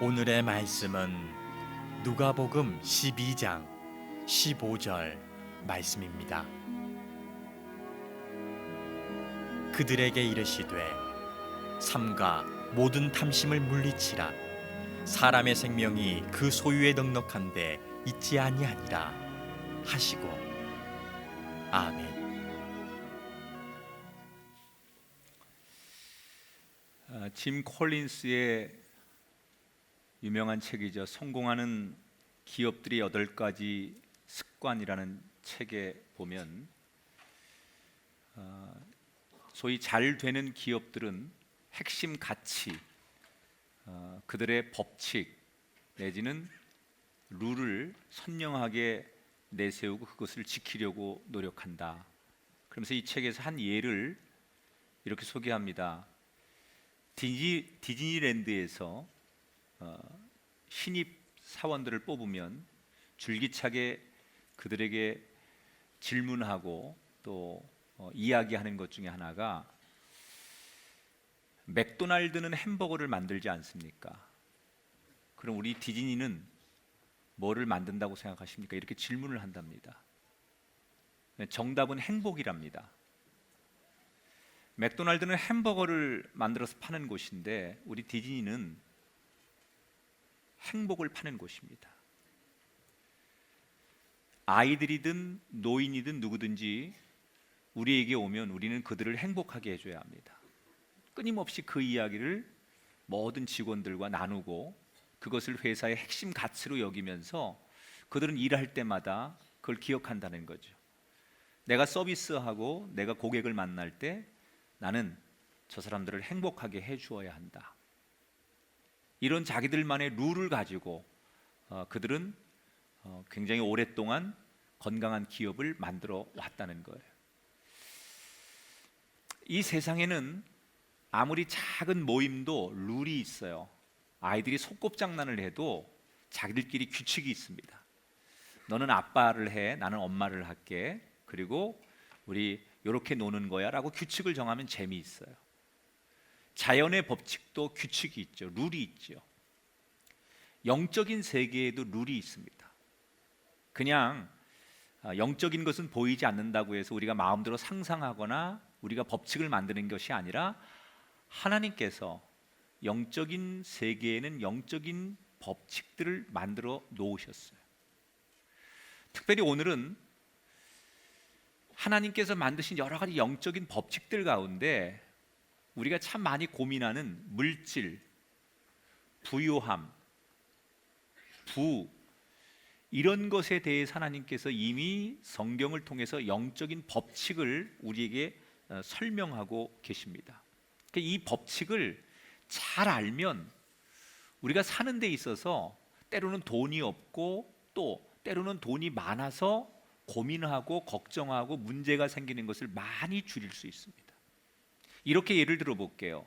오늘의 말씀은 누가복음 12장 15절 말씀입니다. 그들에게 이르시되 삼가 모든 탐심을 물리치라. 사람의 생명이 그 소유에 넉넉한데 있지 아니하니라 하시고. 아멘. 짐 콜린스의 유명한 책이죠. 성공하는 기업들의 8가지 습관이라는 책에 보면 소위 잘 되는 기업들은 핵심 가치, 그들의 법칙 내지는 룰을 선명하게 내세우고 그것을 지키려고 노력한다. 그러면서 이 책에서 한 예를 이렇게 소개합니다. 디즈니랜드에서 신입 사원들을 뽑으면 줄기차게 그들에게 질문하고 또 이야기하는 것 중에 하나가 맥도날드는 햄버거를 만들지 않습니까? 그럼 우리 디즈니는 뭐를 만든다고 생각하십니까? 이렇게 질문을 한답니다. 정답은 행복이랍니다. 맥도날드는 햄버거를 만들어서 파는 곳인데 우리 디즈니는 행복을 파는 곳입니다. 아이들이든 노인이든 누구든지 우리에게 오면 우리는 그들을 행복하게 해줘야 합니다. 끊임없이 그 이야기를 모든 직원들과 나누고 그것을 회사의 핵심 가치로 여기면서 그들은 일할 때마다 그걸 기억한다는 거죠. 내가 서비스하고 내가 고객을 만날 때 나는 저 사람들을 행복하게 해주어야 한다. 이런 자기들만의 룰을 가지고 그들은 굉장히 오랫동안 건강한 기업을 만들어 왔다는 거예요. 이 세상에는 아무리 작은 모임도 룰이 있어요. 아이들이 소꿉장난을 해도 자기들끼리 규칙이 있습니다. 너는 아빠를 해, 나는 엄마를 할게. 그리고 우리 이렇게 노는 거야 라고 규칙을 정하면 재미있어요. 자연의 법칙도 규칙이 있죠. 룰이 있죠. 영적인 세계에도 룰이 있습니다. 그냥 영적인 것은 보이지 않는다고 해서 우리가 마음대로 상상하거나 우리가 법칙을 만드는 것이 아니라 하나님께서 영적인 세계에는 영적인 법칙들을 만들어 놓으셨어요. 특별히 오늘은 하나님께서 만드신 여러 가지 영적인 법칙들 가운데 우리가 참 많이 고민하는 물질, 부요함, 부 이런 것에 대해서 하나님께서 이미 성경을 통해서 영적인 법칙을 우리에게 설명하고 계십니다. 이 법칙을 잘 알면 우리가 사는 데 있어서 때로는 돈이 없고 또 때로는 돈이 많아서 고민하고 걱정하고 문제가 생기는 것을 많이 줄일 수 있습니다. 이렇게 예를 들어 볼게요.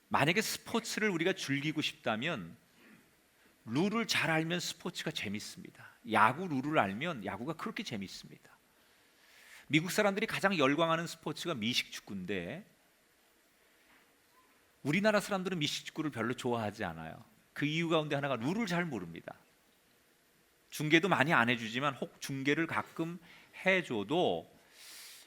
만약에 스포츠를 우리가 즐기고 싶다면 룰을 잘 알면 스포츠가 재밌습니다. 야구 룰을 알면 야구가 그렇게 재밌습니다. 미국 사람들이 가장 열광하는 스포츠가 미식축구인데 우리나라 사람들은 미식축구를 별로 좋아하지 않아요. 그 이유 가운데 하나가 룰을 잘 모릅니다. 중계도 많이 안 해주지만 혹 중계를 가끔 해줘도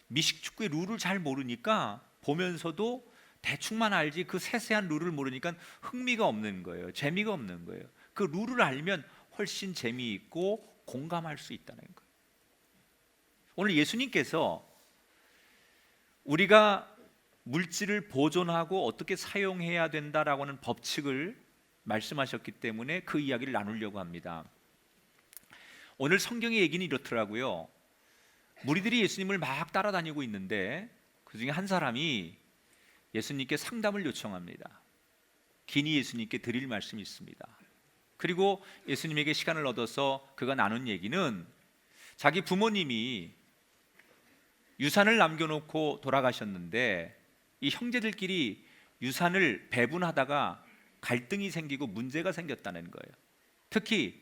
미식축구의 룰을 잘 모르니까 보면서도 대충만 알지 그 세세한 룰을 모르니까 흥미가 없는 거예요. 재미가 없는 거예요. 그 룰을 알면 훨씬 재미있고 공감할 수 있다는 거예요. 오늘 예수님께서 우리가 물질을 보존하고 어떻게 사용해야 된다라고 하는 법칙을 말씀하셨기 때문에 그 이야기를 나누려고 합니다. 오늘 성경의 얘기는 이렇더라고요. 무리들이 예수님을 막 따라다니고 있는데 그 중에 한 사람이 예수님께 상담을 요청합니다. 긴히 예수님께 드릴 말씀이 있습니다. 그리고 예수님에게 시간을 얻어서 그가 나눈 얘기는 자기 부모님이 유산을 남겨놓고 돌아가셨는데 이 형제들끼리 유산을 배분하다가 갈등이 생기고 문제가 생겼다는 거예요. 특히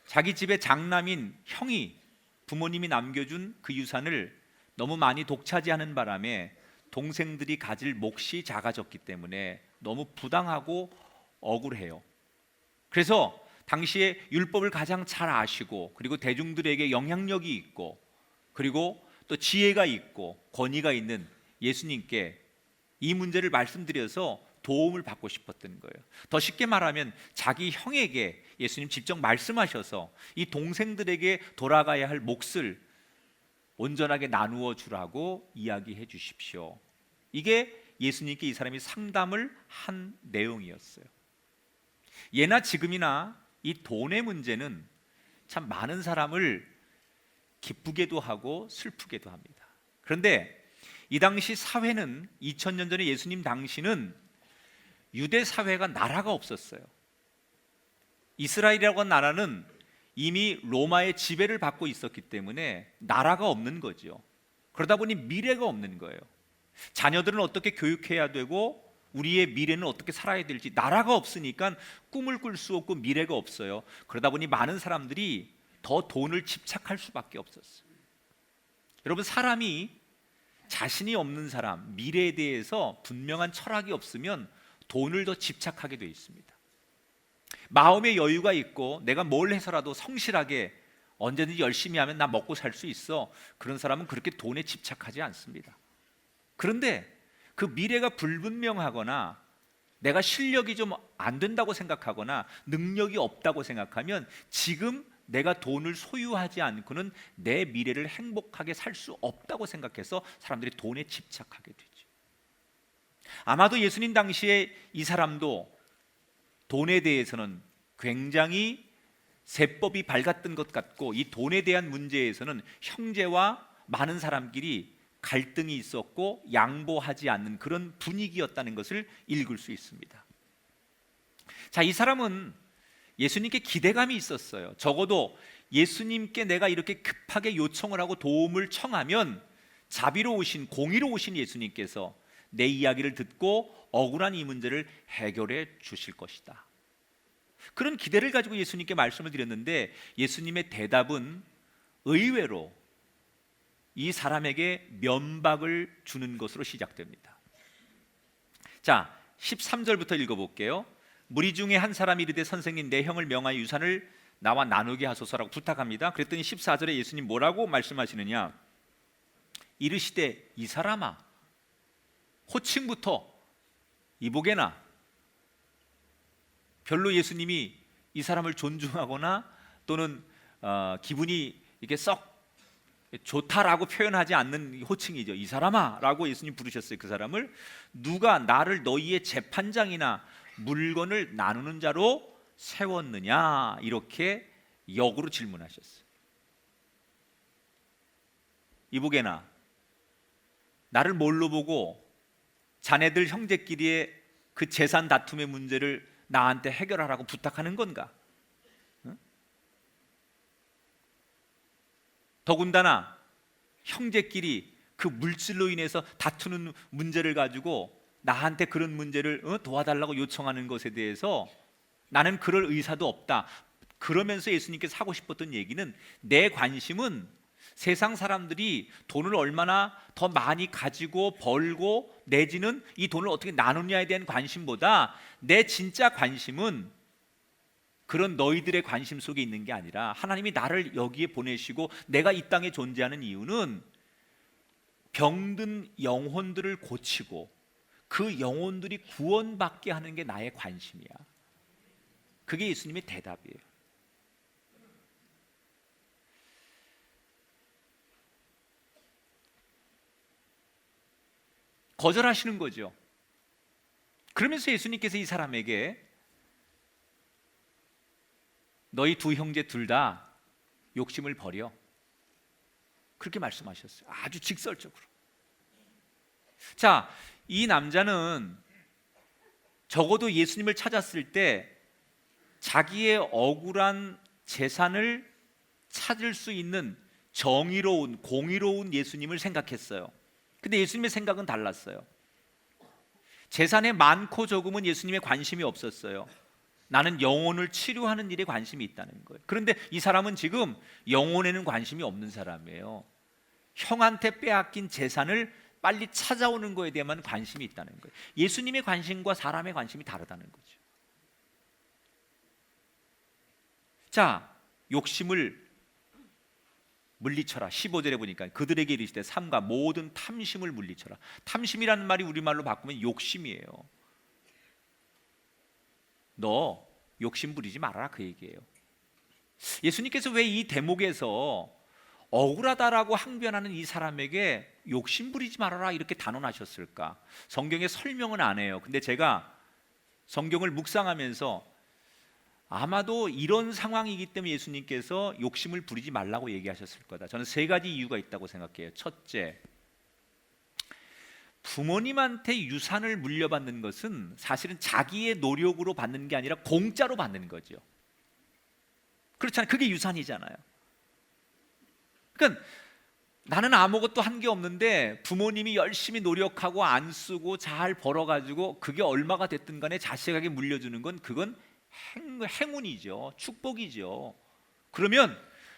자기 집의 장남인 형이 부모님이 남겨준 그 유산을 너무 많이 독차지하는 바람에 동생들이 가질 몫이 작아졌기 때문에 너무 부당하고 억울해요. 그래서 당시에 율법을 가장 잘 아시고, 그리고 대중들에게 영향력이 있고, 그리고 또 지혜가 있고 권위가 있는 예수님께 이 문제를 말씀드려서 도움을 받고 싶었던 거예요. 더 쉽게 말하면 자기 형에게 예수님 직접 말씀하셔서 이 동생들에게 돌아가야 할 몫을 온전하게 나누어 주라고 이야기해 주십시오. 이게 예수님께 이 사람이 상담을 한 내용이었어요. 예나 지금이나 이 돈의 문제는 참 많은 사람을 기쁘게도 하고 슬프게도 합니다. 그런데 이 당시 사회는 2000년 전에 예수님 당시는 유대 사회가 나라가 없었어요. 이스라엘이라고 하는 나라는 이미 로마의 지배를 받고 있었기 때문에 나라가 없는 거죠. 그러다 보니 미래가 없는 거예요. 자녀들은 어떻게 교육해야 되고 우리의 미래는 어떻게 살아야 될지 나라가 없으니까 꿈을 꿀 수 없고 미래가 없어요. 그러다 보니 많은 사람들이 더 돈을 집착할 수밖에 없었어요. 여러분, 사람이 자신이 없는 사람, 미래에 대해서 분명한 철학이 없으면 돈을 더 집착하게 되어 있습니다. 마음의 여유가 있고 내가 뭘 해서라도 성실하게 언제든지 열심히 하면 나 먹고 살 수 있어, 그런 사람은 그렇게 돈에 집착하지 않습니다. 그런데 그 미래가 불분명하거나 내가 실력이 좀 안 된다고 생각하거나 능력이 없다고 생각하면 지금 내가 돈을 소유하지 않고는 내 미래를 행복하게 살 수 없다고 생각해서 사람들이 돈에 집착하게 되죠. 아마도 예수님 당시에 이 사람도 돈에 대해서는 굉장히 세법이 밝았던 것 같고, 이 돈에 대한 문제에서는 형제와 많은 사람끼리 갈등이 있었고 양보하지 않는 그런 분위기였다는 것을 읽을 수 있습니다. 자, 이 사람은 예수님께 기대감이 있었어요. 적어도 예수님께 내가 이렇게 급하게 요청을 하고 도움을 청하면 자비로우신, 공의로우신 예수님께서 내 이야기를 듣고 억울한 이 문제를 해결해 주실 것이다. 그런 기대를 가지고 예수님께 말씀을 드렸는데 예수님의 대답은 의외로 이 사람에게 면박을 주는 것으로 시작됩니다. 자, 13절부터 읽어볼게요. 무리 중에 한 사람이 이르되 선생님, 내 형을 명하여 유산을 나와 나누게 하소서라고 부탁합니다. 그랬더니 14절에 예수님 뭐라고 말씀하시느냐, 이르시되 이 사람아, 호칭부터 이보게나. 별로 예수님이 이 사람을 존중하거나 또는 기분이 이렇게 썩 좋다라고 표현하지 않는 호칭이죠. 이 사람아 라고 예수님 부르셨어요. 그 사람을 누가 나를 너희의 재판장이나 물건을 나누는 자로 세웠느냐, 이렇게 역으로 질문하셨어요. 이보게나, 나를 뭘로 보고 자네들 형제끼리의 그 재산 다툼의 문제를 나한테 해결하라고 부탁하는 건가? 응? 더군다나 형제끼리 그 물질로 인해서 다투는 문제를 가지고 나한테 그런 문제를 도와달라고 요청하는 것에 대해서 나는 그럴 의사도 없다. 그러면서 예수님께서 하고 싶었던 얘기는, 내 관심은 세상 사람들이 돈을 얼마나 더 많이 가지고 벌고 내지는 이 돈을 어떻게 나누냐에 대한 관심보다 내 진짜 관심은 그런 너희들의 관심 속에 있는 게 아니라 하나님이 나를 여기에 보내시고 내가 이 땅에 존재하는 이유는 병든 영혼들을 고치고 그 영혼들이 구원받게 하는 게 나의 관심이야. 그게 예수님의 대답이에요. 거절하시는 거죠. 그러면서 예수님께서 이 사람에게 너희 두 형제 둘 다 욕심을 버려, 그렇게 말씀하셨어요. 아주 직설적으로. 자, 이 남자는 적어도 예수님을 찾았을 때 자기의 억울한 재산을 찾을 수 있는 정의로운, 공의로운 예수님을 생각했어요. 근데 예수님의 생각은 달랐어요. 재산의 많고 적음은 예수님의 관심이 없었어요. 나는 영혼을 치료하는 일에 관심이 있다는 거예요. 그런데 이 사람은 지금 영혼에는 관심이 없는 사람이에요. 형한테 빼앗긴 재산을 빨리 찾아오는 거에 대한 관심이 있다는 거예요. 예수님의 관심과 사람의 관심이 다르다는 거죠. 자, 욕심을 물리쳐라. 15절에 보니까 그들에게 이르시되 삼가 모든 탐심을 물리쳐라. 탐심이라는 말이 우리말로 바꾸면 욕심이에요. 너 욕심 부리지 말아라, 그 얘기예요. 예수님께서 왜 이 대목에서 억울하다라고 항변하는 이 사람에게 욕심 부리지 말아라 이렇게 단언하셨을까? 성경에 설명은 안 해요. 근데 제가 성경을 묵상하면서 아마도 이런 상황이기 때문에 예수님께서 욕심을 부리지 말라고 얘기하셨을 거다. 저는 세 가지 이유가 있다고 생각해요. 첫째, 부모님한테 유산을 물려받는 것은 사실은 자기의 노력으로 받는 게 아니라 공짜로 받는 거죠. 그렇잖아요. 그게 유산이잖아요. 그러니까 나는 아무것도 한 게 없는데 부모님이 열심히 노력하고 안 쓰고 잘 벌어가지고 그게 얼마가 됐든 간에 자식에게 물려주는 건 그건 행운이죠. 축복이죠. 그러면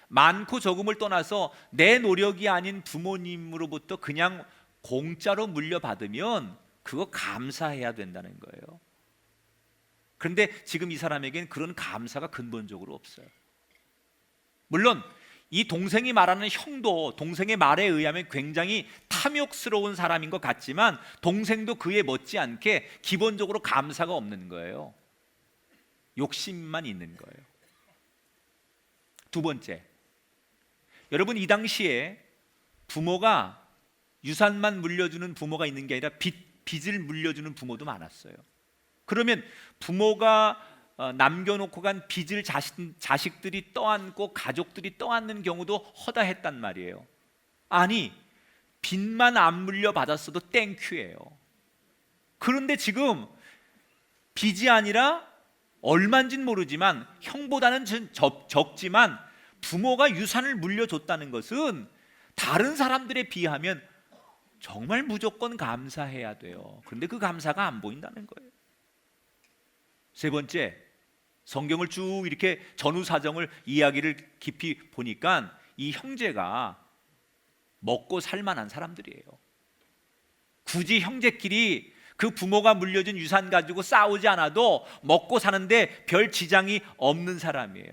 많고 적음을 떠나서 내 노력이 아닌 부모님으로부터 그냥 공짜로 물려받으면 그거 감사해야 된다는 거예요. 그런데 지금 이 사람에겐 그런 감사가 근본적으로 없어요. 물론 이 동생이 말하는 형도 동생의 말에 의하면 굉장히 탐욕스러운 사람인 것 같지만 동생도 그에 못지않게 기본적으로 감사가 없는 거예요. 욕심만 있는 거예요. 두 번째, 여러분 이 당시에 부모가 유산만 물려주는 부모가 있는 게 아니라 빚을 물려주는 부모도 많았어요. 그러면 부모가 남겨놓고 간 빚을 자식들이 떠안고 가족들이 떠안는 경우도 허다했단 말이에요. 아니, 빚만 안 물려받았어도 땡큐예요. 그런데 지금 빚이 아니라 얼마인지는 모르지만 형보다는 적지만 부모가 유산을 물려줬다는 것은 다른 사람들에 비하면 정말 무조건 감사해야 돼요. 그런데 그 감사가 안 보인다는 거예요. 세 번째, 성경을 쭉 이렇게 전후 사정을 이야기를 깊이 보니까 이 형제가 먹고 살만한 사람들이에요. 굳이 형제끼리 그 부모가 물려준 유산 가지고 싸우지 않아도 먹고 사는데 별 지장이 없는 사람이에요.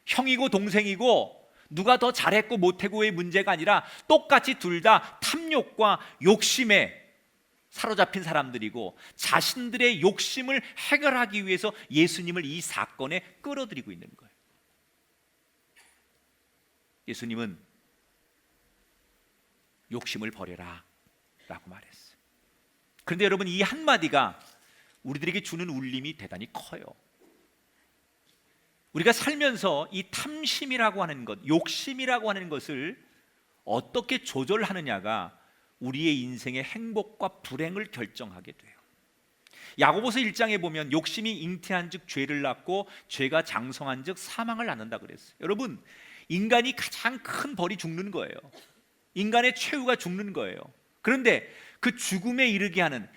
형이고 동생이고 누가 더 잘했고 못했고의 문제가 아니라 똑같이 둘 다 탐욕과 욕심에 사로잡힌 사람들이고 자신들의 욕심을 해결하기 위해서 예수님을 이 사건에 끌어들이고 있는 거예요. 예수님은 욕심을 버려라 라고 말했어요. 그런데 여러분, 이 한마디가 우리들에게 주는 울림이 대단히 커요. 우리가 살면서 이 탐심이라고 하는 것, 욕심이라고 하는 것을 어떻게 조절하느냐가 우리의 인생의 행복과 불행을 결정하게 돼요. 야고보서 1장에 보면 욕심이 잉태한 즉 죄를 낳고 죄가 장성한 즉 사망을 낳는다 그랬어요. 여러분, 인간이 가장 큰 벌이 죽는 거예요. 인간의 최후가 죽는 거예요. 그런데 그 죽음에 이르게 하는,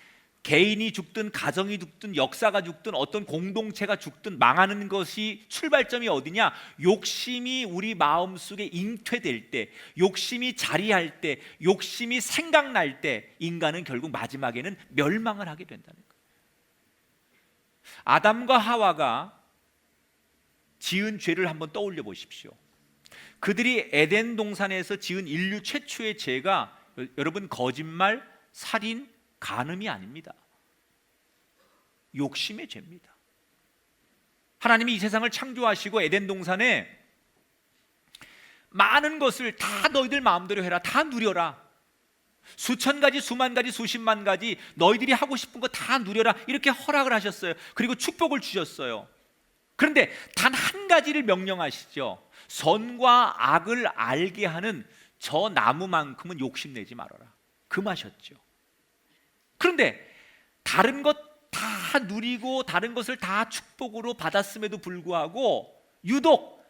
개인이 죽든 가정이 죽든 역사가 죽든 어떤 공동체가 죽든 망하는 것이 출발점이 어디냐? 욕심이 우리 마음속에 잉태될 때, 욕심이 자리할 때, 욕심이 생각날 때 인간은 결국 마지막에는 멸망을 하게 된다는 거예요. 아담과 하와가 지은 죄를 한번 떠올려 보십시오. 그들이 에덴 동산에서 지은 인류 최초의 죄가 여러분 거짓말, 살인, 간음이 아닙니다. 욕심의 죄입니다. 하나님이 이 세상을 창조하시고 에덴 동산에 많은 것을 다 너희들 마음대로 해라, 다 누려라, 수천 가지, 수만 가지, 수십만 가지 너희들이 하고 싶은 거 다 누려라 이렇게 허락을 하셨어요. 그리고 축복을 주셨어요. 그런데 단 한 가지를 명령하시죠. 선과 악을 알게 하는 저 나무만큼은 욕심내지 말아라, 금하셨죠. 그런데 다른 것 다 누리고 다른 것을 다 축복으로 받았음에도 불구하고 유독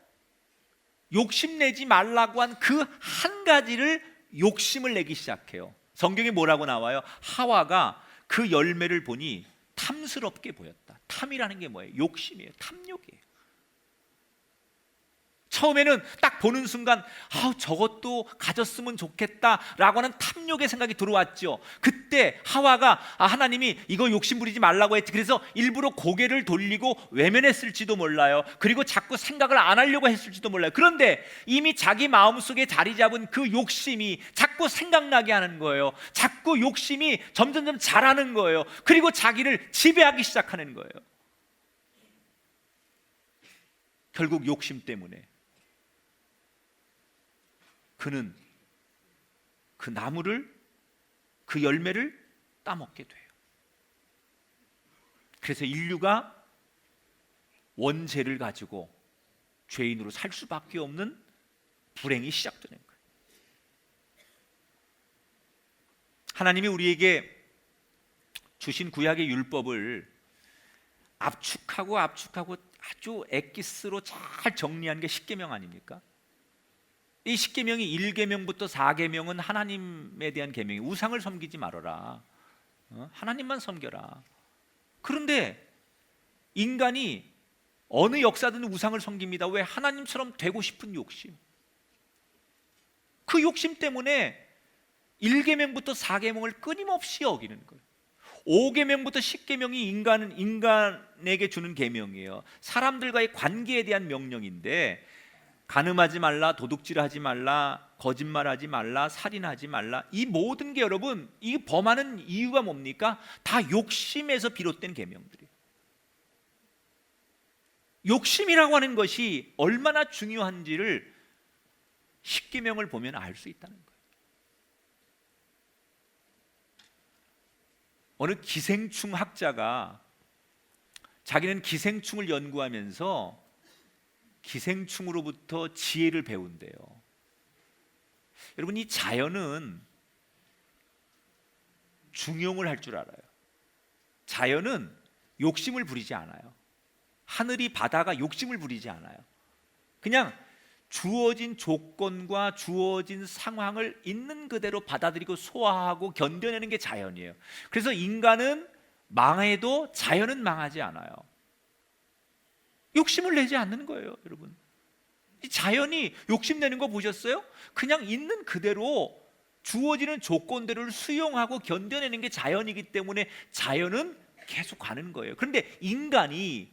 욕심내지 말라고 한 그 한 가지를 욕심을 내기 시작해요. 성경에 뭐라고 나와요? 하와가 그 열매를 보니 탐스럽게 보였다. 탐이라는 게 뭐예요? 욕심이에요. 탐욕이에요. 처음에는 딱 보는 순간 저것도 가졌으면 좋겠다라고 하는 탐욕의 생각이 들어왔죠. 그때 하와가 하나님이 이거 욕심 부리지 말라고 했지. 그래서 일부러 고개를 돌리고 외면했을지도 몰라요. 그리고 자꾸 생각을 안 하려고 했을지도 몰라요. 그런데 이미 자기 마음속에 자리 잡은 그 욕심이 자꾸 생각나게 하는 거예요. 자꾸 욕심이 점점점 자라는 거예요. 그리고 자기를 지배하기 시작하는 거예요. 결국 욕심 때문에 그는 그 나무를, 그 열매를 따먹게 돼요. 그래서 인류가 원죄를 가지고 죄인으로 살 수밖에 없는 불행이 시작되는 거예요. 하나님이 우리에게 주신 구약의 율법을 압축하고 아주 엑기스로 잘 정리한 게 십계명 아닙니까? 이 십계명이 1계명부터 4계명은 하나님에 대한 계명이 우상을 섬기지 말아라. 하나님만 섬겨라. 그런데 인간이 어느 역사든 우상을 섬깁니다. 왜? 하나님처럼 되고 싶은 욕심. 그 욕심 때문에 1계명부터 4계명을 끊임없이 어기는 거예요. 5계명부터 10계명이 인간에게 주는 계명이에요. 사람들과의 관계에 대한 명령인데 간음하지 말라, 도둑질하지 말라, 거짓말하지 말라, 살인하지 말라. 이 모든 게 여러분, 이 범하는 이유가 뭡니까? 다 욕심에서 비롯된 계명들이에요. 욕심이라고 하는 것이 얼마나 중요한지를 십계명을 보면 알 수 있다는 거예요. 어느 기생충 학자가 자기는 기생충을 연구하면서 기생충으로부터 지혜를 배운대요. 여러분, 이 자연은 중용을 할 줄 알아요. 자연은 욕심을 부리지 않아요. 하늘이, 바다가 욕심을 부리지 않아요. 그냥 주어진 조건과 주어진 상황을 있는 그대로 받아들이고 소화하고 견뎌내는 게 자연이에요. 그래서 인간은 망해도 자연은 망하지 않아요. 욕심을 내지 않는 거예요, 여러분. 이 자연이 욕심내는 거 보셨어요? 그냥 있는 그대로 주어지는 조건들을 수용하고 견뎌내는 게 자연이기 때문에 자연은 계속 가는 거예요. 그런데 인간이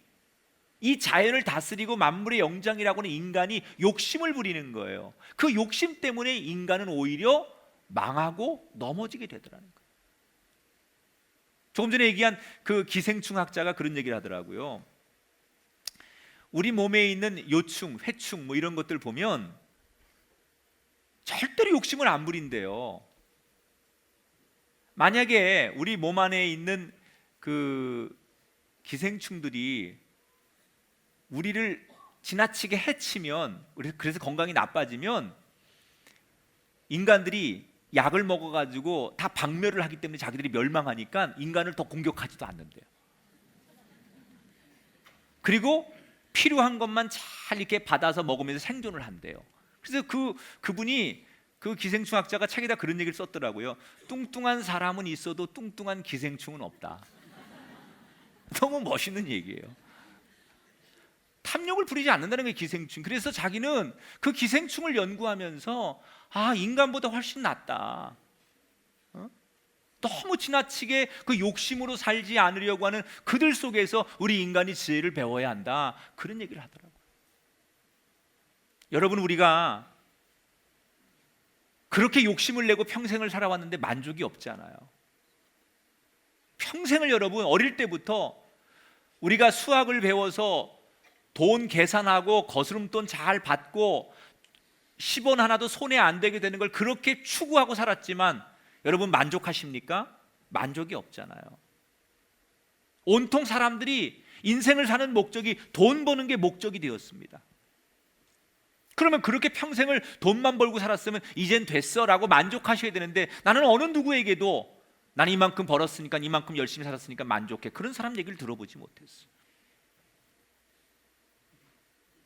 이 자연을 다스리고 만물의 영장이라고 하는 인간이 욕심을 부리는 거예요. 그 욕심 때문에 인간은 오히려 망하고 넘어지게 되더라는 거예요. 조금 전에 얘기한 그 기생충 학자가 그런 얘기를 하더라고요. 우리 몸에 있는 요충, 회충 뭐 이런 것들 보면 절대로 욕심을 안 부린대요. 만약에 우리 몸 안에 있는 그 기생충들이 우리를 지나치게 해치면, 그래서 건강이 나빠지면 인간들이 약을 먹어가지고 다 박멸을 하기 때문에 자기들이 멸망하니까 인간을 더 공격하지도 않는데요. 그리고 필요한 것만 잘 이렇게 받아서 먹으면서 생존을 한대요. 그래서 그분이 그 기생충학자가 책에다 그런 얘기를 썼더라고요. 뚱뚱한 사람은 있어도 뚱뚱한 기생충은 없다. 너무 멋있는 얘기예요. 탐욕을 부리지 않는다는 게 기생충. 그래서 자기는 그 기생충을 연구하면서 인간보다 훨씬 낫다. 너무 지나치게 그 욕심으로 살지 않으려고 하는 그들 속에서 우리 인간이 지혜를 배워야 한다. 그런 얘기를 하더라고요. 여러분, 우리가 그렇게 욕심을 내고 평생을 살아왔는데 만족이 없잖아요. 평생을 여러분 어릴 때부터 우리가 수학을 배워서 돈 계산하고 거스름돈 잘 받고 10원 하나도 손에 안 대게 되는 걸 그렇게 추구하고 살았지만 여러분 만족하십니까? 만족이 없잖아요. 온통 사람들이 인생을 사는 목적이 돈 버는 게 목적이 되었습니다. 그러면 그렇게 평생을 돈만 벌고 살았으면 이젠 됐어 라고 만족하셔야 되는데, 나는 어느 누구에게도 나는 이만큼 벌었으니까, 이만큼 열심히 살았으니까 만족해, 그런 사람 얘기를 들어보지 못했어요.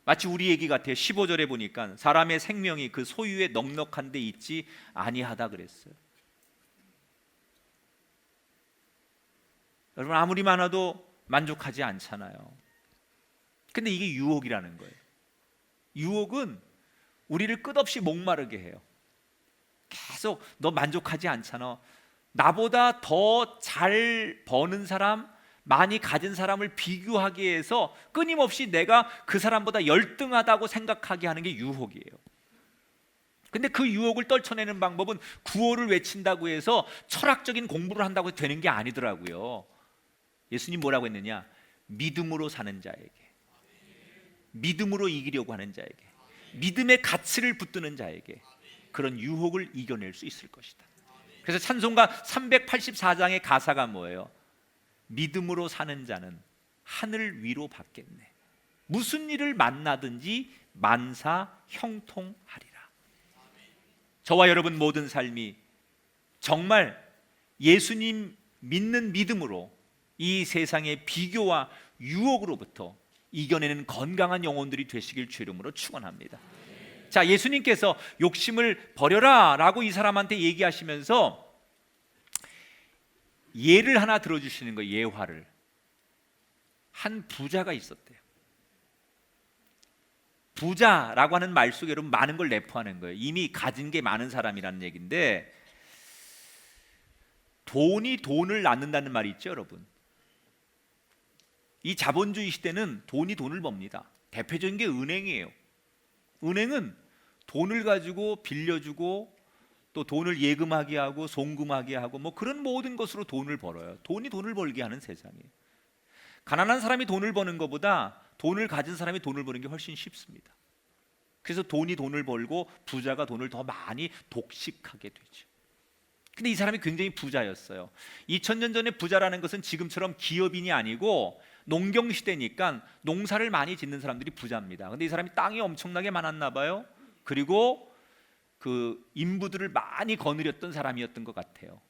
마치 우리 얘기 같아요. 15절에 보니까 사람의 생명이 그 소유에 넉넉한 데 있지 아니하다 그랬어요. 여러분, 아무리 많아도 만족하지 않잖아요. 근데 이게 유혹이라는 거예요. 유혹은 우리를 끝없이 목마르게 해요. 계속 너 만족하지 않잖아. 나보다 더 잘 버는 사람, 많이 가진 사람을 비교하기 위해서 끊임없이 내가 그 사람보다 열등하다고 생각하게 하는 게 유혹이에요. 근데 그 유혹을 떨쳐내는 방법은 구호를 외친다고 해서 철학적인 공부를 한다고 해서 되는 게 아니더라고요. 예수님 뭐라고 했느냐? 믿음으로 사는 자에게, 믿음으로 이기려고 하는 자에게, 믿음의 가치를 붙드는 자에게 그런 유혹을 이겨낼 수 있을 것이다. 그래서 찬송가 384장의 가사가 뭐예요? 믿음으로 사는 자는 하늘 위로 받겠네. 무슨 일을 만나든지 만사 형통하리라. 저와 여러분 모든 삶이 정말 예수님 믿는 믿음으로 이 세상의 비교와 유혹으로부터 이겨내는 건강한 영혼들이 되시길 주 이름으로 축원합니다. 자, 예수님께서 욕심을 버려라 라고 이 사람한테 얘기하시면서 예를 하나 들어주시는 거예요. 예화를. 한 부자가 있었대요. 부자라고 하는 말 속에 여러분 많은 걸 내포하는 거예요. 이미 가진 게 많은 사람이라는 얘기인데, 돈이 돈을 낳는다는 말이 있죠, 여러분. 이 자본주의 시대는 돈이 돈을 법니다. 대표적인 게 은행이에요. 은행은 돈을 가지고 빌려주고 또 돈을 예금하게 하고 송금하게 하고 뭐 그런 모든 것으로 돈을 벌어요. 돈이 돈을 벌게 하는 세상이에요. 가난한 사람이 돈을 버는 것보다 돈을 가진 사람이 돈을 버는 게 훨씬 쉽습니다. 그래서 돈이 돈을 벌고 부자가 돈을 더 많이 독식하게 되죠. 근데 이 사람이 굉장히 부자였어요. 2000년 전에 부자라는 것은 지금처럼 기업인이 아니고 농경 시대니까 농사를 많이 짓는 사람들이 부자입니다. 근데 이 사람이 땅이 엄청나게 많았나 봐요. 그리고 그 인부들을 많이 거느렸던 사람이었던 것 같아요.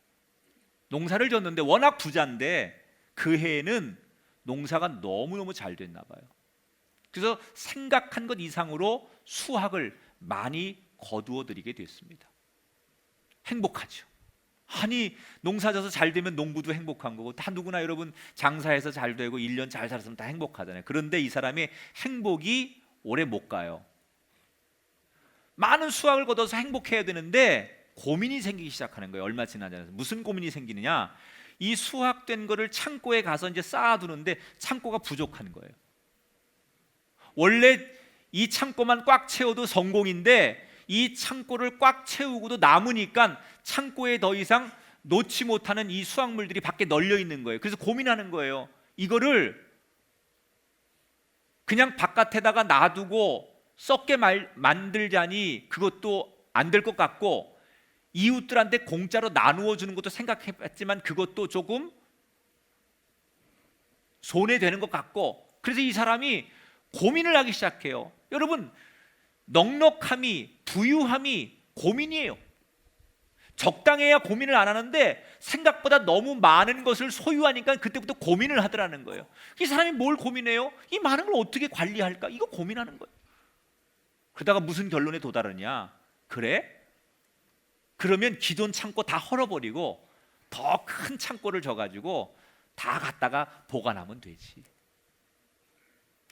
농사를 졌는데 워낙 부자인데 그 해에는 농사가 너무너무 잘 됐나 봐요. 그래서 생각한 것 이상으로 수확을 많이 거두어 드리게 됐습니다. 행복하죠. 아니, 농사 져서 잘 되면 농부도 행복한 거고 다 누구나 여러분 장사해서 잘 되고 1년 잘 살았으면 다 행복하잖아요. 그런데 이 사람의 행복이 오래 못 가요. 많은 수확을 거둬서 행복해야 되는데 고민이 생기기 시작하는 거예요. 얼마 지나지 않아서. 무슨 고민이 생기느냐? 이 수확된 거를 창고에 가서 이제 쌓아두는데 창고가 부족한 거예요. 원래 이 창고만 꽉 채워도 성공인데 이 창고를 꽉 채우고도 남으니까 창고에 더 이상 놓지 못하는 이 수확물들이 밖에 널려 있는 거예요. 그래서 고민하는 거예요. 이거를 그냥 바깥에다가 놔두고 썩게 만들자니 그것도 안 될 것 같고, 이웃들한테 공짜로 나누어 주는 것도 생각해봤지만 그것도 조금 손해되는 것 같고, 그래서 이 사람이 고민을 하기 시작해요. 여러분, 넉넉함이, 부유함이 고민이에요. 적당해야 고민을 안 하는데 생각보다 너무 많은 것을 소유하니까 그때부터 고민을 하더라는 거예요. 이 사람이 뭘 고민해요? 이 많은 걸 어떻게 관리할까? 이거 고민하는 거예요. 그러다가 무슨 결론에 도달하냐? 그래? 그러면 기존 창고 다 헐어버리고 더 큰 창고를 져가지고 다 갖다가 보관하면 되지.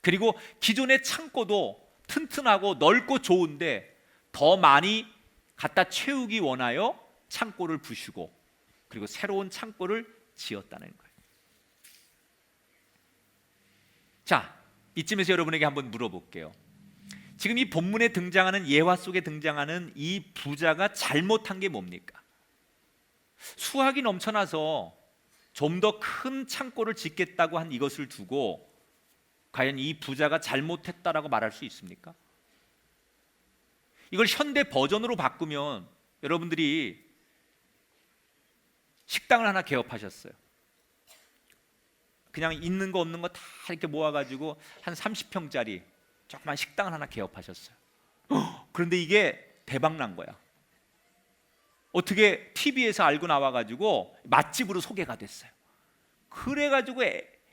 그리고 기존의 창고도 튼튼하고 넓고 좋은데 더 많이 갖다 채우기 원하여 창고를 부수고 그리고 새로운 창고를 지었다는 거예요. 자, 이쯤에서 여러분에게 한번 물어볼게요. 지금 이 본문에 등장하는, 예화 속에 등장하는 이 부자가 잘못한 게 뭡니까? 수확이 넘쳐나서 좀 더 큰 창고를 짓겠다고 한 이것을 두고 과연 이 부자가 잘못했다라고 말할 수 있습니까? 이걸 현대 버전으로 바꾸면 여러분들이 식당을 하나 개업하셨어요. 그냥 있는 거 없는 거 다 이렇게 모아가지고 한 30평짜리 조그만 식당을 하나 개업하셨어요. 그런데 이게 대박 난 거야. 어떻게 TV에서 알고 나와가지고 맛집으로 소개가 됐어요. 그래가지고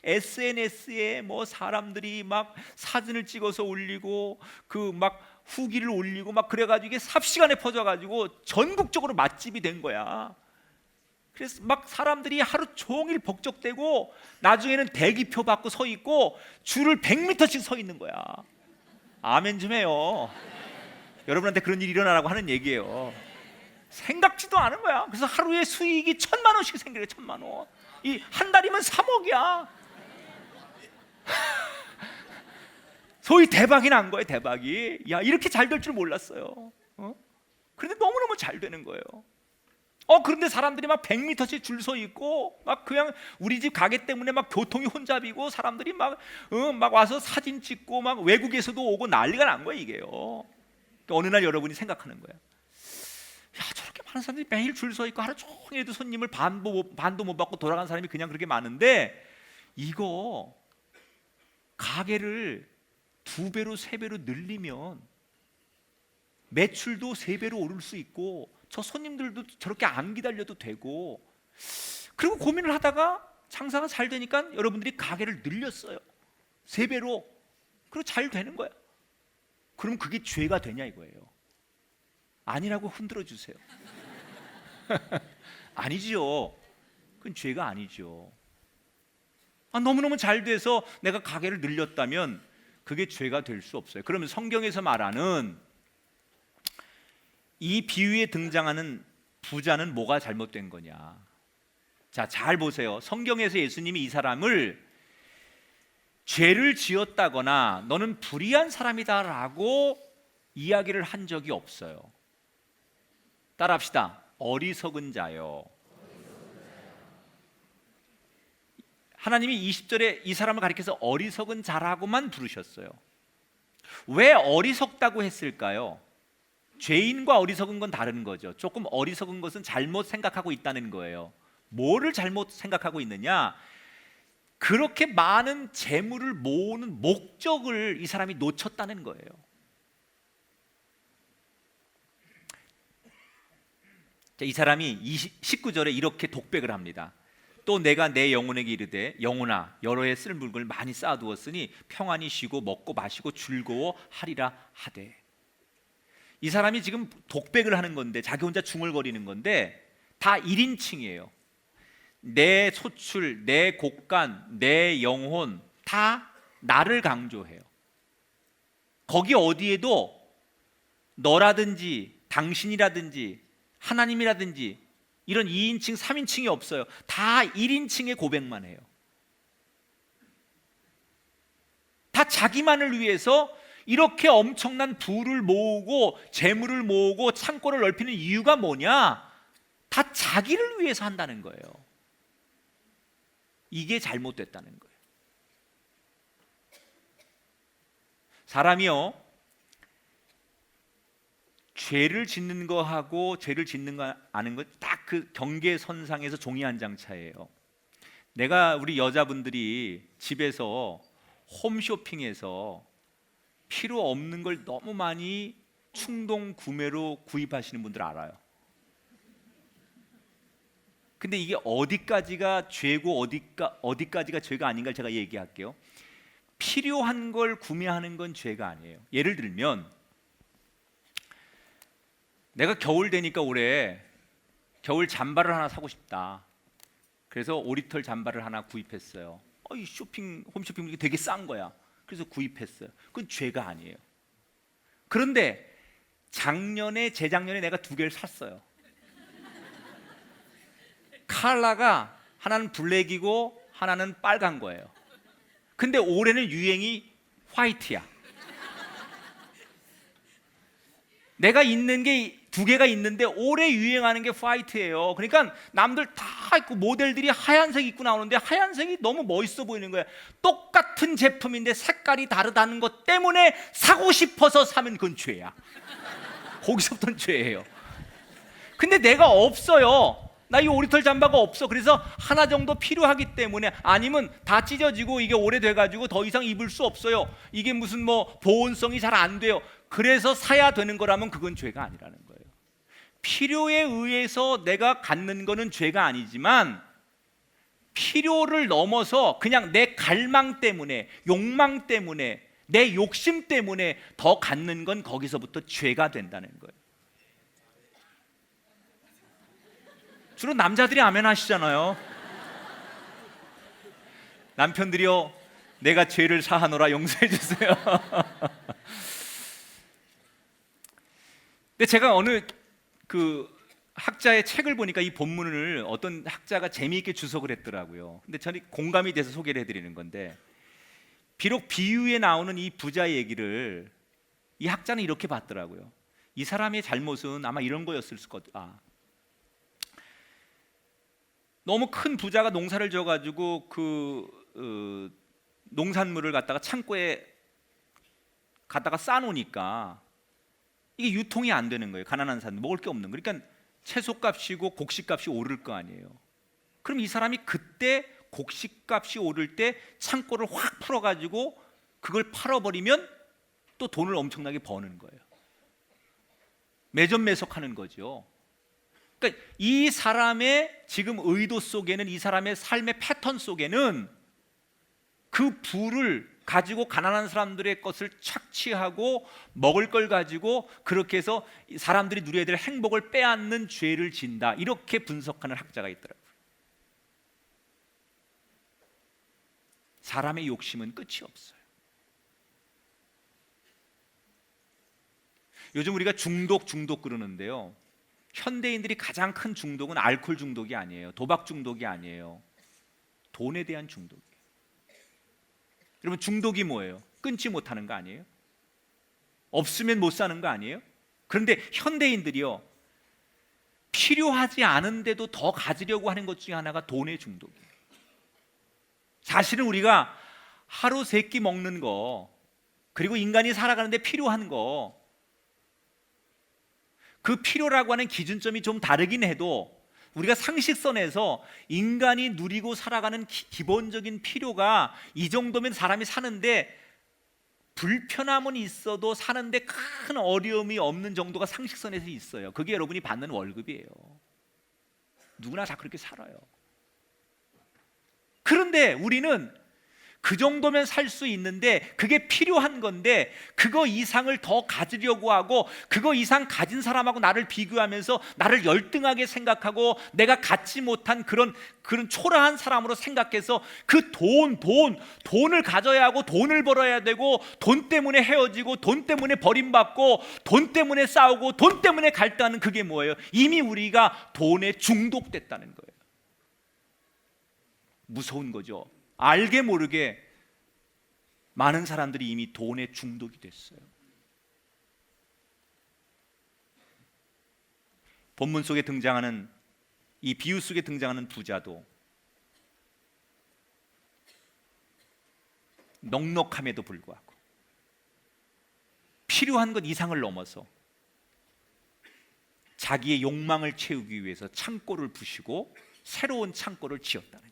SNS에 뭐 사람들이 막 사진을 찍어서 올리고 그 막 후기를 올리고 막 그래가지고 이게 삽시간에 퍼져가지고 전국적으로 맛집이 된 거야. 그래서 막 사람들이 하루 종일 복적대고 나중에는 대기표 받고 서 있고 줄을 100m씩 서 있는 거야. 아멘 좀 해요. 여러분한테 그런 일이 일어나라고 하는 얘기예요. 생각지도 않은 거야. 그래서 하루에 수익이 1,000만 원씩 생겨요. 1,000만 원. 이 한 달이면 3억이야. 소위 대박이 난 거예요. 대박이. 야, 이렇게 잘 될 줄 몰랐어요. 그런데 너무너무 잘 되는 거예요. 그런데 사람들이 막 100m씩 줄 서 있고 막 그냥 우리 집 가게 때문에 막 교통이 혼잡이고 사람들이 막 와서 사진 찍고 막 외국에서도 오고 난리가 난 거예요, 이게요. 그러니까 어느 날 여러분이 생각하는 거예요. 야, 저렇게 많은 사람들이 매일 줄 서 있고 하루 종일도 손님을 반도 못 받고 돌아간 사람이 그냥 그렇게 많은데 이거 가게를 2배로 3배로 늘리면 매출도 3배로 오를 수 있고 저 손님들도 저렇게 안 기다려도 되고, 그리고 고민을 하다가 장사가 잘 되니까 여러분들이 가게를 늘렸어요. 3배로. 그리고 잘 되는 거야. 그럼 그게 죄가 되냐 이거예요. 아니라고 흔들어 주세요. 아니지요. 그건 죄가 아니죠. 너무너무 잘 돼서 내가 가게를 늘렸다면 그게 죄가 될 수 없어요. 그러면 성경에서 말하는 이 비유에 등장하는 부자는 뭐가 잘못된 거냐? 자, 잘 보세요. 성경에서 예수님이 이 사람을 죄를 지었다거나 너는 불의한 사람이다라고 이야기를 한 적이 없어요. 따라합시다. 어리석은 자요. 하나님이 20절에 이 사람을 가리켜서 어리석은 자라고만 부르셨어요. 왜 어리석다고 했을까요? 죄인과 어리석은 건 다른 거죠. 조금 어리석은 것은 잘못 생각하고 있다는 거예요. 뭐를 잘못 생각하고 있느냐? 그렇게 많은 재물을 모으는 목적을 이 사람이 놓쳤다는 거예요. 자, 이 사람이 19절에 이렇게 독백을 합니다. 또 내가 내 영혼에게 이르되 영혼아 여러 해 쓸 물건을 많이 쌓아두었으니 평안히 쉬고 먹고 마시고 즐거워하리라 하되. 이 사람이 지금 독백을 하는 건데 자기 혼자 중얼거리는 건데 다 1인칭이에요. 내 소출, 내 곡간, 내 영혼 다 나를 강조해요. 거기 어디에도 너라든지 당신이라든지 하나님이라든지 이런 2인칭, 3인칭이 없어요. 다 1인칭의 고백만 해요. 다 자기만을 위해서 이렇게 엄청난 부를 모으고 재물을 모으고 창고를 넓히는 이유가 뭐냐? 다 자기를 위해서 한다는 거예요. 이게 잘못됐다는 거예요. 사람이요, 죄를 짓는 거하고 죄를 짓는 거 아는 건 딱 그 경계선상에서 종이 한 장 차이예요. 내가 우리 여자분들이 집에서 홈쇼핑에서 필요 없는 걸 너무 많이 충동 구매로 구입하시는 분들 알아요. 근데 이게 어디까지가 죄고 어디까지가 죄가 아닌가 제가 얘기할게요. 필요한 걸 구매하는 건 죄가 아니에요. 예를 들면 내가 겨울 되니까 올해 겨울 잠바를 하나 사고 싶다. 그래서 오리털 잠바를 하나 구입했어요. 이 홈쇼핑 되게 싼 거야. 그래서 구입했어요. 그건 죄가 아니에요. 그런데 재작년에 내가 2개를 샀어요. 컬러가 하나는 블랙이고 하나는 빨간 거예요. 근데 올해는 유행이 화이트야. 내가 있는 게 2개가 있는데 올해 유행하는 게 화이트예요. 그러니까 남들 다 있고 모델들이 하얀색 입고 나오는데 하얀색이 너무 멋있어 보이는 거예요. 똑같은 제품인데 색깔이 다르다는 것 때문에 사고 싶어서 사면 그건 죄야. 거기서부터는 죄예요. 근데 내가 없어요. 나 이 오리털 잠바가 없어. 그래서 하나 정도 필요하기 때문에, 아니면 다 찢어지고 이게 오래돼가지고 더 이상 입을 수 없어요. 이게 무슨 보온성이 잘 안 돼요. 그래서 사야 되는 거라면 그건 죄가 아니라는 거예요. 필요에 의해서 내가 갖는 거는 죄가 아니지만 필요를 넘어서 그냥 내 갈망 때문에, 욕망 때문에, 내 욕심 때문에 더 갖는 건 거기서부터 죄가 된다는 거예요. 주로 남자들이 아멘 하시잖아요. 남편들이요, 내가 죄를 사하노라 용서해 주세요. 근데 제가 어느 그 학자의 책을 보니까 이 본문을 어떤 학자가 재미있게 주석을 했더라고요. 근데 저는 공감이 돼서 소개를 해드리는 건데, 비록 비유에 나오는 이 부자 얘기를 이 학자는 이렇게 봤더라고요. 이 사람의 잘못은 아마 이런 거였을 거다. 너무 큰 부자가 농사를 져가지고 농산물을 갖다가 창고에 갖다가 쌓아놓으니까 이게 유통이 안 되는 거예요. 가난한 사람 먹을 게 없는 거예요. 그러니까 채소값이고 곡식값이 오를 거 아니에요. 그럼 이 사람이 그때 곡식값이 오를 때 창고를 확 풀어가지고 그걸 팔아버리면 또 돈을 엄청나게 버는 거예요. 매점매석하는 거죠. 그러니까 이 사람의 지금 의도 속에는, 이 사람의 삶의 패턴 속에는 그 부를 가지고 가난한 사람들의 것을 착취하고 먹을 걸 가지고 그렇게 해서 사람들이 누려야 될 행복을 빼앗는 죄를 진다, 이렇게 분석하는 학자가 있더라고요. 사람의 욕심은 끝이 없어요. 요즘 우리가 중독 그러는데요, 현대인들이 가장 큰 중독은 알코올 중독이 아니에요. 도박 중독이 아니에요. 돈에 대한 중독이에요. 여러분, 중독이 뭐예요? 끊지 못하는 거 아니에요? 없으면 못 사는 거 아니에요? 그런데 현대인들이요, 필요하지 않은데도 더 가지려고 하는 것 중에 하나가 돈의 중독이에요. 사실은 우리가 하루 세 끼 먹는 거, 그리고 인간이 살아가는데 필요한 거, 그 필요라고 하는 기준점이 좀 다르긴 해도 우리가 상식선에서 인간이 누리고 살아가는 기본적인 필요가 이 정도면 사람이 사는데, 불편함은 있어도 사는데 큰 어려움이 없는 정도가 상식선에서 있어요. 그게 여러분이 받는 월급이에요. 누구나 다 그렇게 살아요. 그런데 우리는 그 정도면 살 수 있는데, 그게 필요한 건데 그거 이상을 더 가지려고 하고, 그거 이상 가진 사람하고 나를 비교하면서 나를 열등하게 생각하고 내가 갖지 못한 그런 초라한 사람으로 생각해서 그 돈을 가져야 하고, 돈을 벌어야 되고, 돈 때문에 헤어지고, 돈 때문에 버림받고, 돈 때문에 싸우고, 돈 때문에 갈등하는, 그게 뭐예요? 이미 우리가 돈에 중독됐다는 거예요. 무서운 거죠. 알게 모르게 많은 사람들이 이미 돈에 중독이 됐어요. 본문 속에 등장하는, 이 비유 속에 등장하는 부자도 넉넉함에도 불구하고 필요한 것 이상을 넘어서 자기의 욕망을 채우기 위해서 창고를 부시고 새로운 창고를 지었다는 거예요.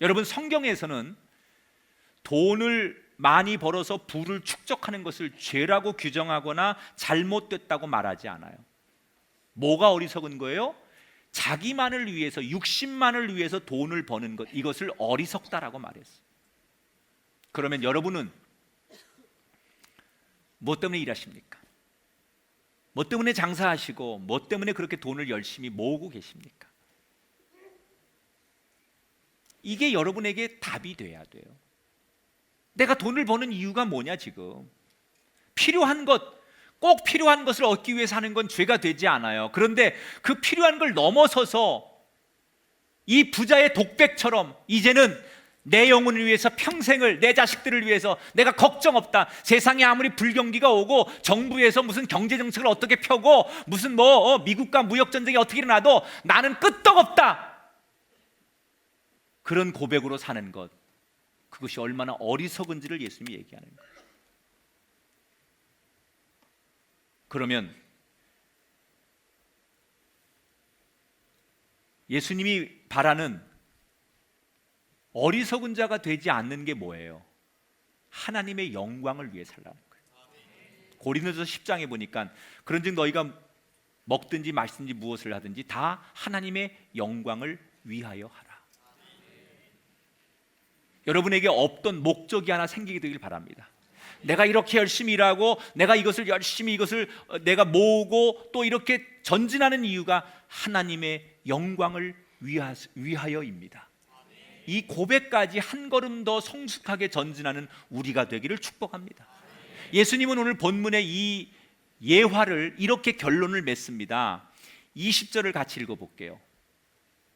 여러분, 성경에서는 돈을 많이 벌어서 부를 축적하는 것을 죄라고 규정하거나 잘못됐다고 말하지 않아요. 뭐가 어리석은 거예요? 자기만을 위해서, 육신만을 위해서 돈을 버는 것, 이것을 어리석다라고 말했어요. 그러면 여러분은 뭐 때문에 일하십니까? 뭐 때문에 장사하시고, 뭐 때문에 그렇게 돈을 열심히 모으고 계십니까? 이게 여러분에게 답이 돼야 돼요. 내가 돈을 버는 이유가 뭐냐? 지금 필요한 것, 꼭 필요한 것을 얻기 위해서 하는 건 죄가 되지 않아요. 그런데 그 필요한 걸 넘어서서 이 부자의 독백처럼 이제는 내 영혼을 위해서, 평생을, 내 자식들을 위해서 내가 걱정 없다. 세상에 아무리 불경기가 오고 정부에서 무슨 경제 정책을 어떻게 펴고 무슨 미국과 무역 전쟁이 어떻게 일어나도 나는 끄떡없다. 그런 고백으로 사는 것, 그것이 얼마나 어리석은지를 예수님이 얘기하는 거예요. 그러면 예수님이 바라는 어리석은 자가 되지 않는 게 뭐예요? 하나님의 영광을 위해 살라는 거예요. 고린도서 10장에 보니까 그런즉 너희가 먹든지 마시든지 무엇을 하든지 다 하나님의 영광을 위하여 하라. 여러분에게 없던 목적이 하나 생기게 되길 바랍니다. 내가 이렇게 열심히 일하고 내가 이것을 열심히 내가 모으고 또 이렇게 전진하는 이유가 하나님의 영광을 위하여입니다. 이 고백까지 한 걸음 더 성숙하게 전진하는 우리가 되기를 축복합니다. 예수님은 오늘 본문의 이 예화를 이렇게 결론을 맺습니다. 20절을 같이 읽어볼게요.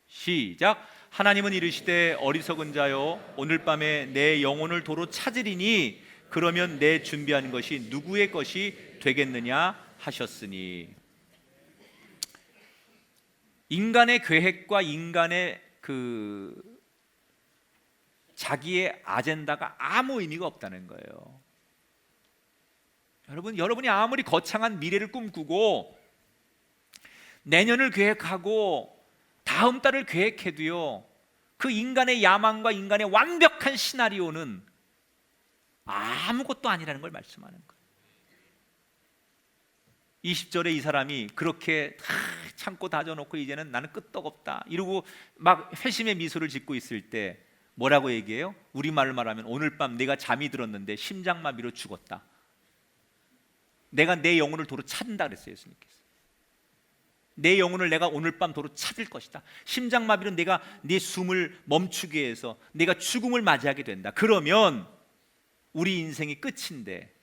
시작. 하나님은 이르시되 어리석은 자여 오늘 밤에 내 영혼을 도로 찾으리니 그러면 내 준비한 것이 누구의 것이 되겠느냐 하셨으니. 인간의 계획과 인간의 자기의 아젠다가 아무 의미가 없다는 거예요. 여러분이 아무리 거창한 미래를 꿈꾸고 내년을 계획하고 다음 달을 계획해도요, 그 인간의 야망과 인간의 완벽한 시나리오는 아무것도 아니라는 걸 말씀하는 거예요. 20절에 이 사람이 그렇게 참고 다져놓고 이제는 나는 끄떡없다 이러고 막 회심의 미소를 짓고 있을 때 뭐라고 얘기해요? 우리말로 말하면 오늘 밤 내가 잠이 들었는데 심장마비로 죽었다. 내가 내 영혼을 도로 찾는다 그랬어요. 예수님께서 내 영혼을 내가 오늘 밤 도로 찾을 것이다. 심장마비로 내가 네 숨을 멈추게 해서 내가 죽음을 맞이하게 된다. 그러면 우리 인생이 끝인데,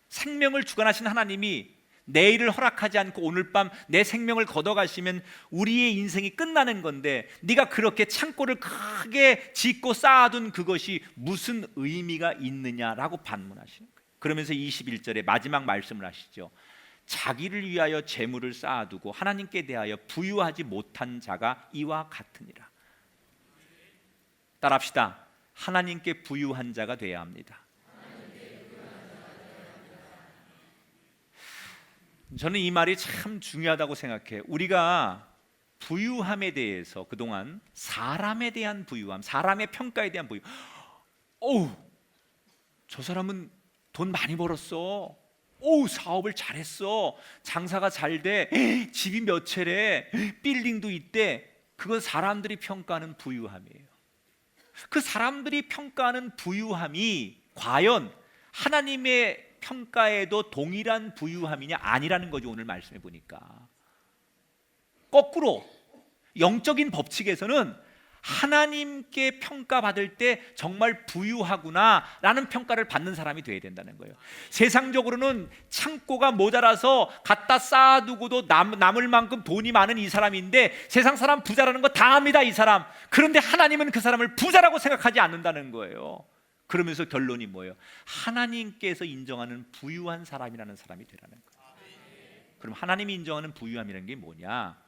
생명을 주관하신 하나님이 내일을 허락하지 않고 오늘 밤 내 생명을 걷어가시면 우리의 인생이 끝나는 건데, 네가 그렇게 창고를 크게 짓고 쌓아둔 그것이 무슨 의미가 있느냐라고 반문하시는 거예요. 그러면서 21절에 마지막 말씀을 하시죠. 자기를 위하여 재물을 쌓아두고 하나님께 대하여 부유하지 못한 자가 이와 같으니라. 따라합시다. 하나님께 부유한 자가 되어야 합니다. 저는 이 말이 참 중요하다고 생각해요. 우리가 부유함에 대해서 그동안 사람에 대한 부유함, 사람의 평가에 대한 부유, 저 사람은 돈 많이 벌었어, 사업을 잘했어, 장사가 잘 돼, 집이 몇 채래, 빌딩도 있대. 그건 사람들이 평가하는 부유함이에요. 그 사람들이 평가하는 부유함이 과연 하나님의 평가에도 동일한 부유함이냐 아니라는 거죠. 오늘 말씀해 보니까 거꾸로 영적인 법칙에서는 하나님께 평가받을 때 정말 부유하구나 라는 평가를 받는 사람이 돼야 된다는 거예요. 세상적으로는 창고가 모자라서 갖다 쌓아두고도 남을 만큼 돈이 많은 이 사람인데 세상 사람 부자라는 거 다 압니다, 이 사람. 그런데 하나님은 그 사람을 부자라고 생각하지 않는다는 거예요. 그러면서 결론이 뭐예요? 하나님께서 인정하는 부유한 사람이라는 사람이 되라는 거예요. 그럼 하나님이 인정하는 부유함이라는 게 뭐냐?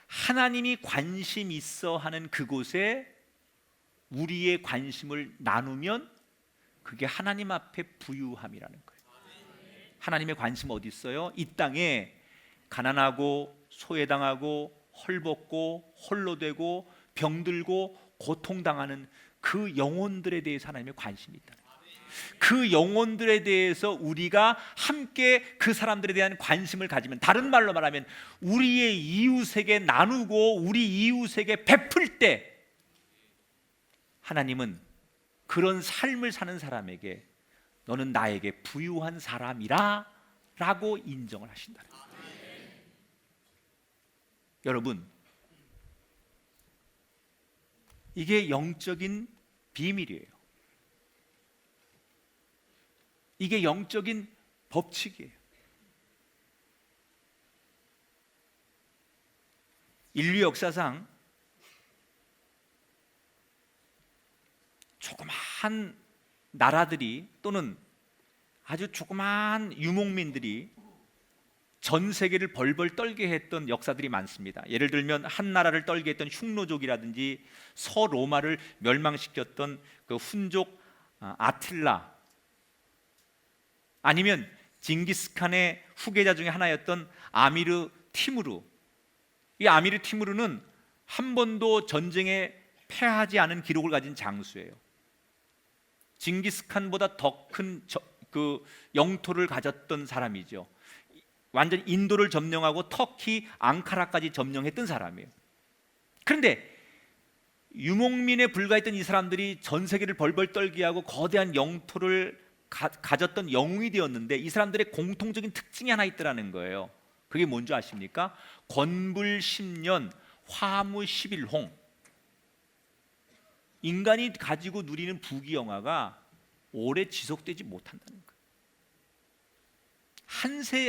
하나님이 관심 있어 하는 그곳에 우리의 관심을 나누면 그게 하나님 앞에 부유함이라는 거예요. 하나님의 관심 어디 있어요? 이 땅에 가난하고 소외당하고 헐벗고 홀로 되고 병들고 고통당하는 그 영혼들에 대해서 하나님의 관심이 있다. 그 영혼들에 대해서 우리가 함께 그 사람들에 대한 관심을 가지면, 다른 말로 말하면 우리의 이웃에게 나누고 우리 이웃에게 베풀 때 하나님은 그런 삶을 사는 사람에게 너는 나에게 부유한 사람이라 라고 인정을 하신다는 거예요. 여러분, 이게 영적인 비밀이에요. 이게 영적인 법칙이에요. 인류 역사상 조그마한 나라들이 또는 아주 조그마한 유목민들이 전 세계를 벌벌 떨게 했던 역사들이 많습니다. 예를 들면 한 나라를 떨게 했던 흉노족이라든지 서로마를 멸망시켰던 그 훈족 아틸라, 아니면 징기스칸의 후계자 중에 하나였던 아미르 티무르. 이 아미르 티무르는 한 번도 전쟁에 패하지 않은 기록을 가진 장수예요. 징기스칸보다 더 큰 그 영토를 가졌던 사람이죠. 완전 인도를 점령하고 터키 앙카라까지 점령했던 사람이에요. 그런데 유목민에 불과했던 이 사람들이 전 세계를 벌벌 떨게 하고 거대한 영토를 가졌던 영웅이 되었는데 이 사람들의 공통적인 특징이 하나 있더라는 거예요. 그게 뭔지 아십니까? 건불 10년, 화무 11홍. 인간이 가지고 누리는 부귀영화가 오래 지속되지 못한다는 거예요.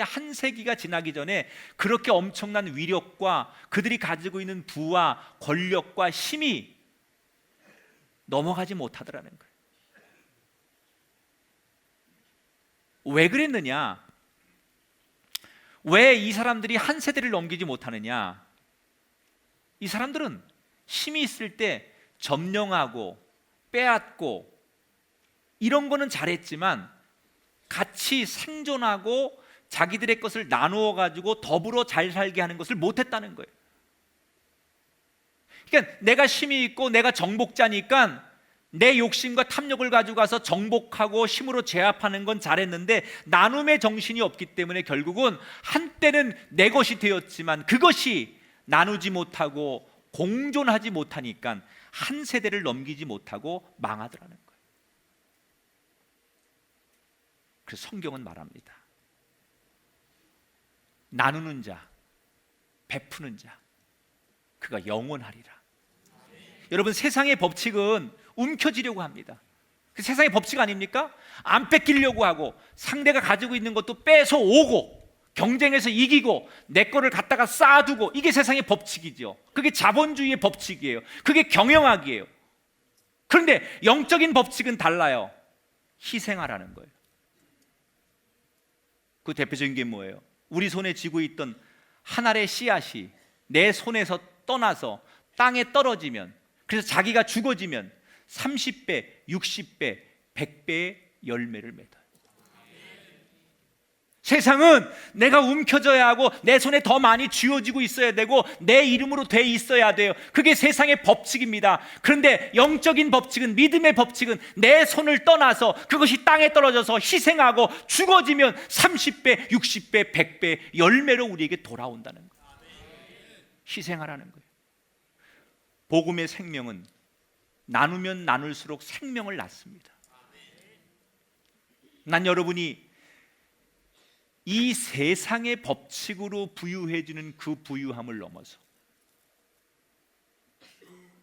한 세기가 지나기 전에 그렇게 엄청난 위력과 그들이 가지고 있는 부와 권력과 힘이 넘어가지 못하더라는 거예요. 왜 그랬느냐? 왜 이 사람들이 한 세대를 넘기지 못하느냐? 이 사람들은 힘이 있을 때 점령하고 빼앗고 이런 거는 잘했지만 같이 생존하고 자기들의 것을 나누어 가지고 더불어 잘 살게 하는 것을 못했다는 거예요. 그러니까 내가 힘이 있고 내가 정복자니까 내 욕심과 탐욕을 가지고 가서 정복하고 힘으로 제압하는 건 잘했는데 나눔의 정신이 없기 때문에 결국은 한때는 내 것이 되었지만 그것이 나누지 못하고 공존하지 못하니까 한 세대를 넘기지 못하고 망하더라는 거예요. 그래서 성경은 말합니다. 나누는 자, 베푸는 자, 그가 영원하리라. 여러분, 세상의 법칙은 움켜쥐려고 합니다. 그 세상의 법칙 아닙니까? 안 뺏기려고 하고 상대가 가지고 있는 것도 뺏어오고 경쟁에서 이기고 내 거를 갖다가 쌓아두고, 이게 세상의 법칙이죠. 그게 자본주의의 법칙이에요. 그게 경영학이에요. 그런데 영적인 법칙은 달라요. 희생하라는 거예요. 그 대표적인 게 뭐예요? 우리 손에 쥐고 있던 한 알의 씨앗이 내 손에서 떠나서 땅에 떨어지면, 그래서 자기가 죽어지면 30배, 60배, 100배의 열매를 맺어요. 세상은 내가 움켜져야 하고 내 손에 더 많이 쥐어지고 있어야 되고 내 이름으로 돼 있어야 돼요. 그게 세상의 법칙입니다. 그런데 영적인 법칙은, 믿음의 법칙은 내 손을 떠나서 그것이 땅에 떨어져서 희생하고 죽어지면 30배, 60배, 100배 열매로 우리에게 돌아온다는 거예요. 희생하라는 거예요. 복음의 생명은 나누면 나눌수록 생명을 낳습니다. 난 여러분이 이 세상의 법칙으로 부유해지는 그 부유함을 넘어서,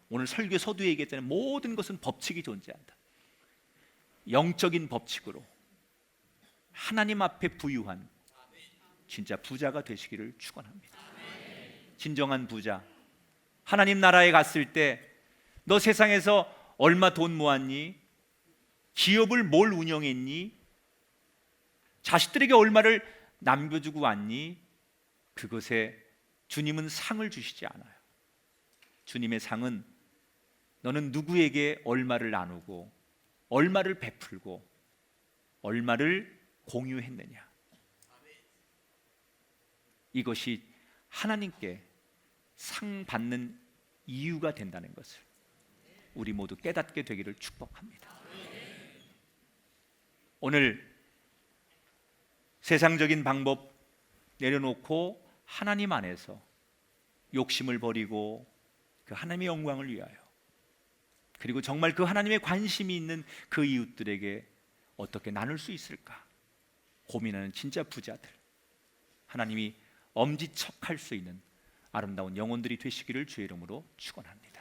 오늘 설교 서두에 얘기했잖아요. 모든 것은 법칙이 존재한다. 영적인 법칙으로 하나님 앞에 부유한 진짜 부자가 되시기를 축원합니다. 진정한 부자. 하나님 나라에 갔을 때 너 세상에서 얼마 돈 모았니? 기업을 뭘 운영했니? 자식들에게 얼마를 남겨주고 왔니? 그것에 주님은 상을 주시지 않아요. 주님의 상은 너는 누구에게 얼마를 나누고 얼마를 베풀고 얼마를 공유했느냐. 이것이 하나님께 상 받는 이유가 된다는 것을 우리 모두 깨닫게 되기를 축복합니다. 오늘 세상적인 방법 내려놓고 하나님 안에서 욕심을 버리고 그 하나님의 영광을 위하여, 그리고 정말 그 하나님의 관심이 있는 그 이웃들에게 어떻게 나눌 수 있을까 고민하는 진짜 부자들, 하나님이 엄지척할 수 있는 아름다운 영혼들이 되시기를 주의 이름으로 축원합니다.